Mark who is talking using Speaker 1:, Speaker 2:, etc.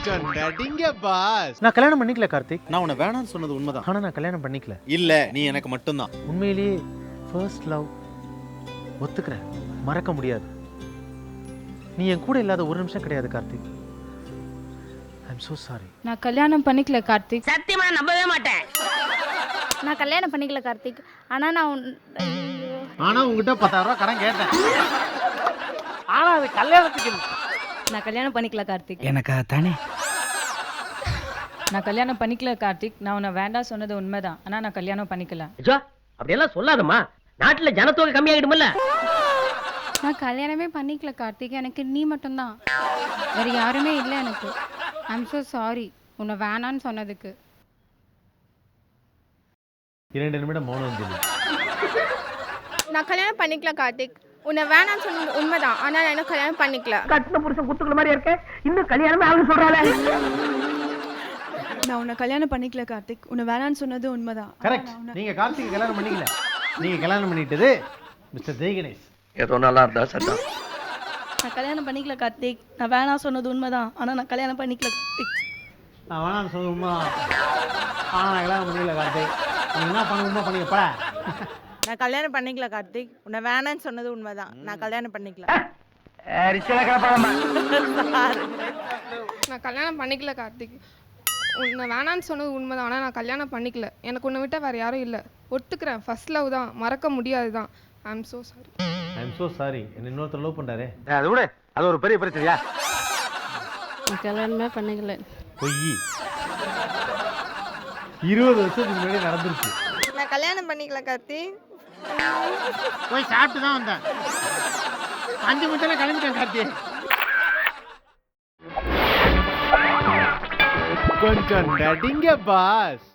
Speaker 1: கொஞ்சம் நடிங்க பாஸ்.
Speaker 2: நான் கல்யாணம் பண்ணிக்கல கார்த்திக்.
Speaker 1: நான் உன்னை வேணாம்னு சொன்னது உண்மைதான்.
Speaker 2: ஆனா நான் கல்யாணம் பண்ணிக்கல.
Speaker 1: இல்ல, நீ எனக்கு மட்டும்தான்.
Speaker 2: உண்மையிலேயே ஃபர்ஸ்ட் லவ் ஒத்துக்கிறேன், மறக்க முடியாது. நீ என் கூட இல்லாத ஒரு நிமிஷம் கிடையாது கார்த்திக். I'm so sorry.
Speaker 3: நான் கல்யாணம் பண்ணிக்கல கார்த்திக்.
Speaker 4: சத்தியமா நம்பவே மாட்டேன்.
Speaker 5: நான் கல்யாணம் பண்ணிக்கல கார்த்திக். ஆனால் நான்
Speaker 2: ஆனா உங்ககிட்ட 10,000 ரூபாய் கடன் கேட்டேன். ஆனா அது கல்யாணத்துக்கு இல்லை.
Speaker 3: நான் கல்யாணம் பண்ணிக்கல கார்த்திக்.
Speaker 6: எனக்கா தானே?
Speaker 3: நான் கல்யாணம் பண்ணிக்கல கார்த்திக். நான் உன்னை வேண்டாம் சொன்னது உண்மைதான். ஆனால் நான் கல்யாணம் பண்ணிக்கல.
Speaker 4: ஐயோ அப்படியெல்லாம் சொல்லாதம்மா, நாட்டுல ஜனத்தொகை கம்மியாகிடுமில்ல.
Speaker 5: நான் கல்யாணமே பண்ணிக்கல கார்த்திக். எனக்கு நீ மட்டும்தான், வேறு யாருமே இல்லை எனக்கு. ஐம் so சாரி உன்னை வேணான்னு சொன்னதுக்கு.
Speaker 2: 2 நிமிடம் மௌனம் சொல்லி.
Speaker 7: நான் கல்யாணம் பண்ணிக்கல கார்த்திக். உன்னை வேணான்னு சொன்னது உண்மைதான், ஆனால் நான் இன்னும் கல்யாணம் பண்ணிக்கல.
Speaker 4: கட்டின புருஷன் குத்துக்கிற மாதிரி இருக்க, இன்னும் கல்யாணமே ஆகுன்னு சொல்றாளே.
Speaker 3: நான் உன்னை கல்யாணம் பண்ணிக்கல கார்த்திக். உன்னை வேணான்னு சொன்னது உண்மைதான்.
Speaker 2: கரெக்ட். நீங்க கார்த்திக் கல்யாணம் பண்ணிக்கல, நீங்க கல்யாணம் பண்ணிட்டது மிஸ்டர் ஜெய் கணேஷ்.
Speaker 4: ஏதோ நல்லா இருந்தா சட்டம்.
Speaker 3: நான் கல்யாணம் பண்ணிக்கல கார்த்திக். நான் வேணாம் சொன்னது உண்மைதான். ஆனால் நான் கல்யாணம் பண்ணிக்கல கார்த்திக்.
Speaker 2: நான் வேணாம்னு சொன்னது உண்மைதான். ஆனா நான் கல்யாணம் பண்ணிக்கல கார்த்திக். நீ என்ன பண்ணுமோ பண்ணிக்கப்பா.
Speaker 7: நான் கல்யாணம் பண்ணிக்கல கார்த்திக். உன்னை வேணான்னு சொன்னது உண்மைதான், நான் கல்யாணம் பண்ணிக்கல.
Speaker 8: நான் கல்யாணம் பண்ணிக்கல கார்த்திக். உன்னை வேணான்னு சொன்னது உண்மைதான், ஆனால் நான் கல்யாணம் பண்ணிக்கல. எனக்கு உன்னை விட்டால் வேறு யாரும் இல்லை. ஒத்துக்கிறேன், ஃபர்ஸ்ட் லவ் தான், மறக்க முடியாது தான். I'm so sorry.
Speaker 2: I'm so sorry. என்ன இன்னொருத்தர் லவ் பண்றாரே.
Speaker 6: அது விட அது ஒரு பெரிய பிரச்சனையா?
Speaker 5: கல்யாணமே பண்ணிக்கல.
Speaker 2: பொய். 20 வருஷத்துக்கு முன்னாடி நடந்துருச்சு.
Speaker 7: நான் கல்யாணம் பண்ணிக்கல கார்த்திக்.
Speaker 2: போய் சாப்பிட்டு தான் வந்தேன். 5 நிமிஷத்துல கிளம்பிட்டேன் கார்த்திக்.
Speaker 1: கொஞ்சம் நடிங்க பாஸ்.